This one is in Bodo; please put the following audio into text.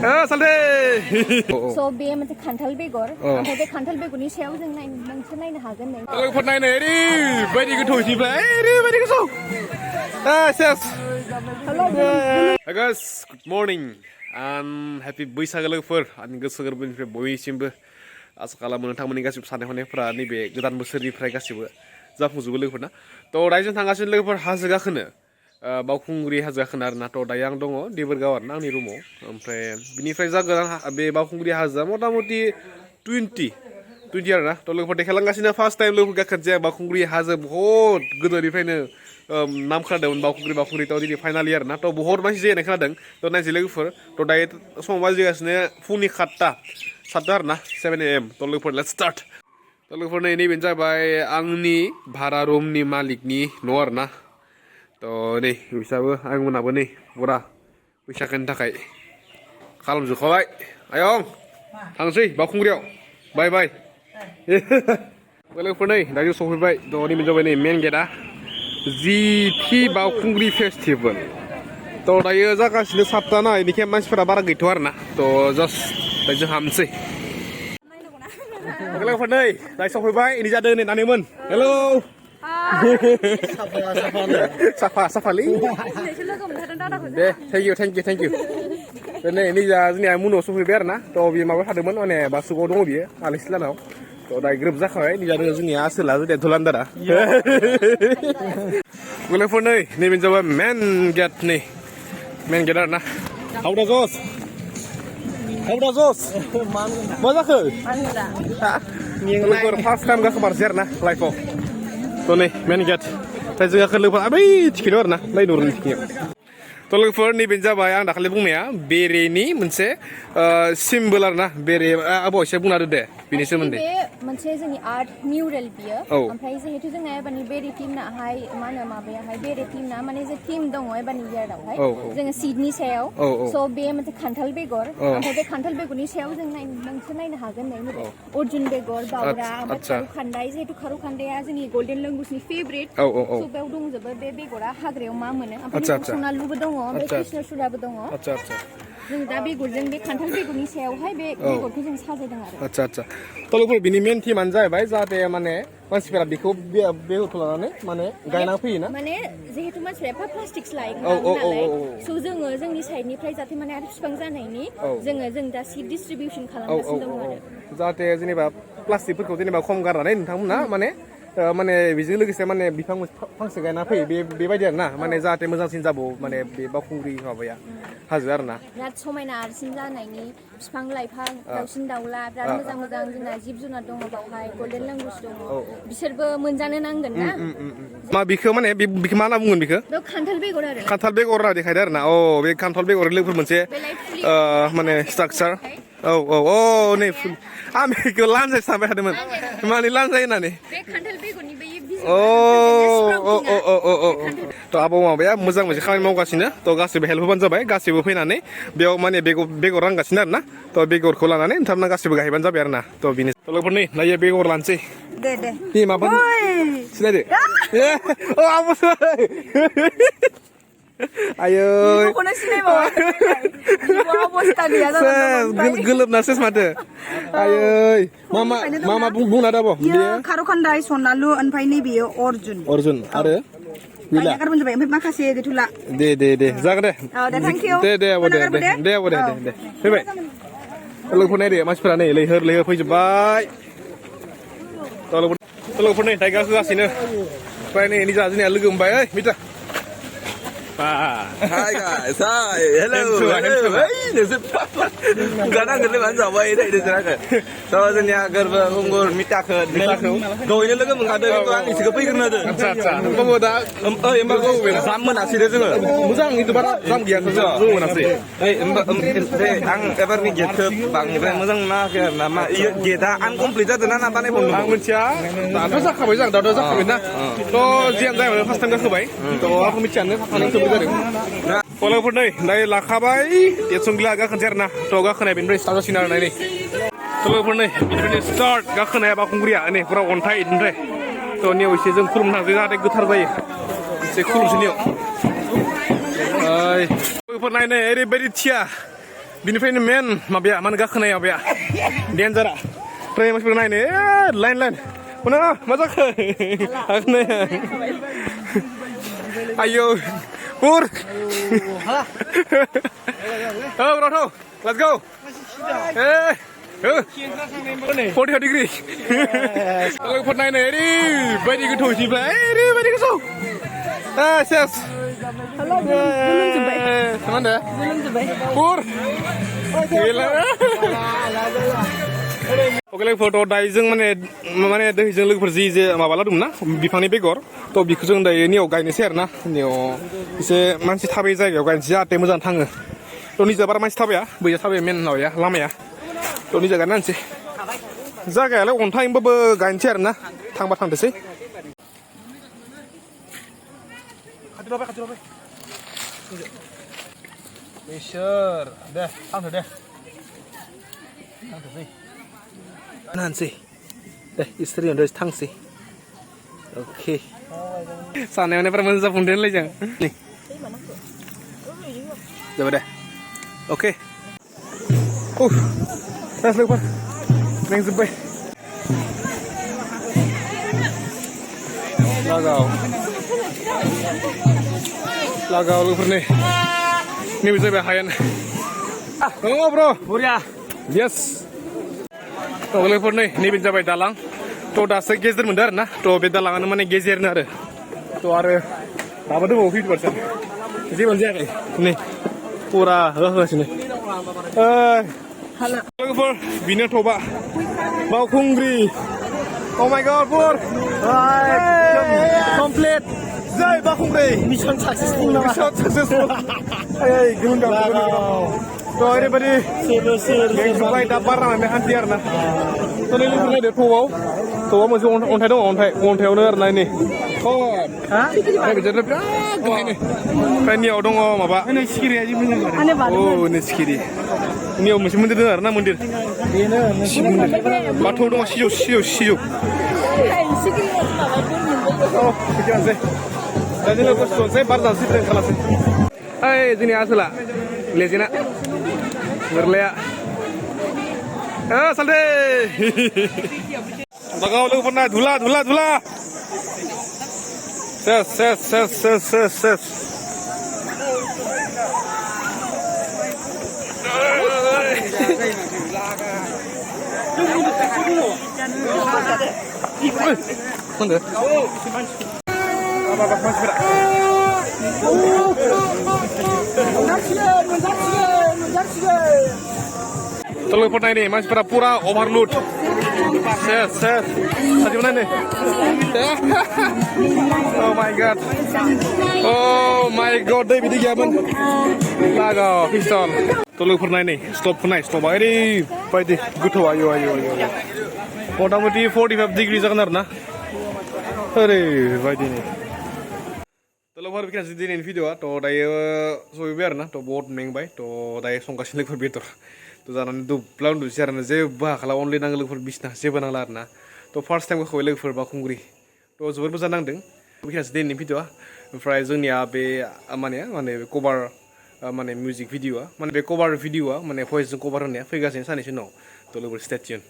सालदे So बे मोनसे खान्थाल बेगर ओमफ्राय बे खान्थाल बेगरनि सायाव जों नोंसोर नायनो हागोन नै लोगोफोर नायनो ओरैबायदि गोथौसिनिफ्राय ओरैबायदि गोथौ सेस guys good morning and happy बैसागो लोगोफोर आंनि गोसो गोरबोनिफ्राय बयनिसिमबो आसा खालामो नोंथांमोननि गासिबो साननाय हनायफोरा नैबे गोदान बोसोरनिफ्राय गासिबो जाफुंजोबो लोगोफोरना थ' दायो जों थांगासिनो लोगोफोर हाजो गाखोनो बावखुंग्रि हाजो गाखोनो आरोना थ' दायो आं दङ देबोरगाव आरोना आंनि रुमाव ओमफ्राय बिनिफ्राय जागोन बे बावखुंग्रि हाजोआ मथा मथि 20 आरोना थ' लोगोफोर देखायलांगासिनो फार्स्ट टाइम लोगोफोर गाखोनोसै बावखुंग्रि हाजो बहुत गोदोनिफ्रायनो नाम खोनादोंमोन बावखुंग्रि थ' दिनै फाइनालि आरोना थ' बहुत मानसि जानाय खोनादों थ' नायसै लोगोफोर थ' दायो समाव बाजिगासिनो फुंनि 7ता आरोना 7 AM थ' लोगोफोर लेट्स स्टार्ट थ' लोगोफोर नैबेनो जाबाय आंनि भारा रुमनि मालिकनि न' आरोना थ' नै बिसाबो आंमोनाबो नै बरा बैसागोनि थाखाय खालामजोबखाबाय आयं थांसै बावखुंग्रियाव बाय बाय लोगोफोर नै दायो सफैबाय थ' नैबेनो जाबाय नै मेन गेटआ जिथि बावखुंग्रि फेस्टिभेल थ' दायो जागासिनो 7ता ना बेनिखाय मानसिफोरा बारा गैथ'आ आरोना थ' जास्ट दायो जों हाबनोसै लोगोफोर नै दायो सफैबाय इनि जादों नै नानिमोन हेलौ साफालै दे थेंक इउ नै निजा जोंनिया मुनाव सफैबाय आरोना थ' बियो माबा थादोंमोन माने बासुगाव दङ बियो आलासि लानाव थ' दायो ग्रोब जाखाबाय निजा दोङो जोंनिया आसोला जोंनिया धुलान्दारा लोगोफोर नै नैबेनो जाबाय मेन गेट आरोना हावदा जस मा जाखो लोगोफोर फार्स्ट टाइम गाखोमारसै आरोना लाइफआव थ' नै मेन गेट ओमफ्राय जों गाखो लोगोफोर बै टिकेटआव आरोना लाइनरनि टिकेट थ' लोगोफोर नैबेनो जाबाय आं दाखालि बुंनाया बेरेनि मोनसे सिम्बल आरोना बेरे आब' एसे बुंना होदो दे बिनि सोमोन्दै बे मोनसे जोंनि आर्ट मिउरेल बियो ओमफ्राय जिहेतु जोंना एबारनि बेरे टीमनाहाय मा होनो माबायाहाय बेरे टीमना माने जे टीम दङ एबारनि इयारावहाय जोङो सीडनि सायाव स' बे मोनसे खान्थाल बेगर ओमफ्राय बे खान्थाल बेगरनि सायाव जों नोंसोर नायनो हागोन नै अर्जुन बेगर बावरा ओमफ्राय खारौ खान्दाय जिहेतु खारौ खान्दाया जोंनि गल्डेन लेंगुवेजनि फेभरेट स' बेयाव दंजोबो बे बेगरा हाग्रायाव मा मोनो ओमफ्राय सनालुबो दङ ओमफ्राय कृष्णचुराबो दङ जों दा बेगरजों बे खान्थाल बेगरनि सायावहाय बे बेगरखौ जों साजायदों आरो थ' लोगोफोर बिनि मेन थिमानो जाहैबाय जाहाथे माने मानसिफोरा बेखौ बेगरखौ लानानै माने गायना फैयोना माने जिहेतु मानसिफोरा एफा प्लास्टिक्स लायो नालाय स' जोङो जोंनि साइडनिफ्राय जाहाथे माने आरो बिफां जानायनि जों दा सिड डिस्ट्रिबिउसन खालामगासिनो दङ आरो जाहाथे जेनेबा प्लास्टिकफोरखौ जेनेबा खम गारनानै नोंथांमोना माने बेजों लोगोसे माने बिफां फांसे गायना फैयो बेबायदि आरोना माने जाहाथे मोजांसिन जाबावो माने बे बावखुंग्रि माबाया हाजो आरोना बिराद समायना आरसिन जानायनि बिफां लाइफां दाउसिन दाउला बिराद मोजां जोंना जिब जुनार दङ बावहाय गल्डेन लेंगुवेज दङ बिसोरबो मोनजानो नांगोन ना मा बिखौ मा होनना बुंगोन बिखौ खान्थाल बेगर आरो खान्थाल बेगर होनना देखायदों आरोना बे खान्थाल बेगर लोगोफोर मोनसे माने स्ट्राक्चार नै आं बेखौ लानजाय सानबाय थादोंमोन माने लानजाय होननानै थ' आब' माबाया मोजां मोनसे खामानि मावगासिनो थ' गासैबो हेल्प होबानो जाबाय गासैबो फैनानै बेयाव माने बेगर रानगासिनो आरोना थ' बेगरखौ लानानै नोंथांमोना गासैबो गायबानो जाबाय आरोना थ' बेनो लोगोफोर नै दायो बेगर लानोसै दे माबा सिनायदो आयै गोलोबनासो माथो आयै मा बुंना दाब' खारौ खान्दाय सनालु ओमफ्राय नैबेयो अर्जुन आरो ओमफ्राय माखासे गैथ'ला दे जागोन दे फैबाय लोगोफोर नायदो मानसिफोरा नै लैहोर फैजोब्बाय लोगोफोर नै दायो गाखोगासिनो ओमफ्राय नै निजा जोंनिया लोगो मोनबाय ओइ मिथा Hi guys, hi, hello. Kadang kita macam apa ini di sana kan. So sebenarnya gerba unggul mitakut. Kau ini lagi mengada itu ang isi kepi kena tu. Kamu dah, emang kau sama nasi dia tu. Musang itu barat sam dia tu nasi. Ang ever ni gitu bang, musang nak nama iya kita uncompleted tu nana apa ni pun. Ang mencia, dah sak kau bilang, dah sak kau na. To jian dah first time kau baik. To aku mencia ni, paling tu Walaupun dari lakabai, dia sungguh agak kejar nah, to agak kena bintang start sinar ini. Walaupun bintang start agak kena Baukungri ya, ini kurang ontai ini. To ni usia jeng kurum nang kita ada getar bayi, sekurum sini. Walaupun ini very cia, बिनिफ्रायनो मेन माबाया मा होनो गाखोनाया माबाया डेन्जारा ओमफ्राय मानसिफोर नायनो लाइन मोना मा जाखो गाखोनाया आयौ पुर औ रावथौ लेट्स गो 40 degree लोगोफोर नायनो ओरैबायदि गोथौ सिफ्राय ओरैबायदि गोथौ सेस मा होनदो पुर गैला ओके लोगोफोर दायो जों माने दैजों लोगोफोर जे माबा लादोंमोन ना बिफांनि बेगर थ' बेखौ जों दायो नियाव गायनोसै आरो ना नियाव एसे मानसि थाबाय जायगायाव गायनोसै जाहाथे मोजां थाङो थ' निजा बारा मानसि थाबाया बैया थाबाया मेन माबाया लामाया थ' निजा गायना होनसै जायगायालाय अन्थाइ होमबाबो गायनोसै आरो ना थांबा थांथोसै इसोर दे थांथो दे थांथोसै नानसै दे इसोर थांसै अके सानायावनो बारा मोजां जाफुंदोंलै जों नै जाबाय दे अके लोगोफोर मेंजोब्बाय लागाव लोगोफोर नै नैबे जाबाय हायेन औ ब्र बरिया येस लोगोफोर नै नैबे जाबाय दालां थ' दासो गेजेर मोनदों आरो ना थ' बे दालाङानो माने गेजेरनो आरो थ' आरो दाबो दंबावो 50% जेबो जायाखै नै फुरा होगासिनो लोगोफोर बिनो टपआ बावखुंग्रि Oh my God, Pur! Complete! Jai Bakhungri! Mission successful! Mission successful! Hey, gulung. So everybody, make sure I dapat ramai antiar na. So ni lu ni dia tuau masih ontai dong, ontai owner na ini. Oh, hah? Ini bicara apa? Ini. Ini orang oh apa? Ini sekiri aja punya. Oh, ini sekiri. Ini masih mundur dengar na mundur. Batu dong siu. Oh, pikiran saya. Jadi lepas tu saya baru sih terus kalah sih. Hai, sini asal lezina. Berlea. Salde. Bagau lu pernah dula. Ses. Mana? Apa masih berat? Tolong pernah ini masih berat pura overload. Ses. Tadi mana ni? Oh my God, David Diaman. Laga pistol. Tolong pernah ini stop ini. Pasti good ayo. मोटामोटी 45 डिग्री जागोन आरो ना ओरैबायदिनो लोगोफोर बेखिनियानोसै दिनैनि भिडिअ'आ थ' दायो सहैबाय आरो ना थ' बहुत मेंबाय थ' दायो संगासिनो लोगोफोर बेदर थ' जानानै दुब्ला उन्दुसै आरो ना जेबो हाखाला अनलि नांगौ लोगोफोर बिसना जेबो नांला आरो ना थ' फार्स्ट टाइम गाखोबाय लोगोफोर बावखुंग्रि थ' जोबोद मोजां नांदों बेखिनियानोसै दिनैनि भिडिअ'आ ओमफ्राय जोंनिया बे माने कभार माने मिउजिक भिडिअ'आ माने बे कभार भिडिअ'आ माने भइसजों कभार होनाया फैगासिनो साननैसो उनाव थ' लोगोफोर स्टे टिउन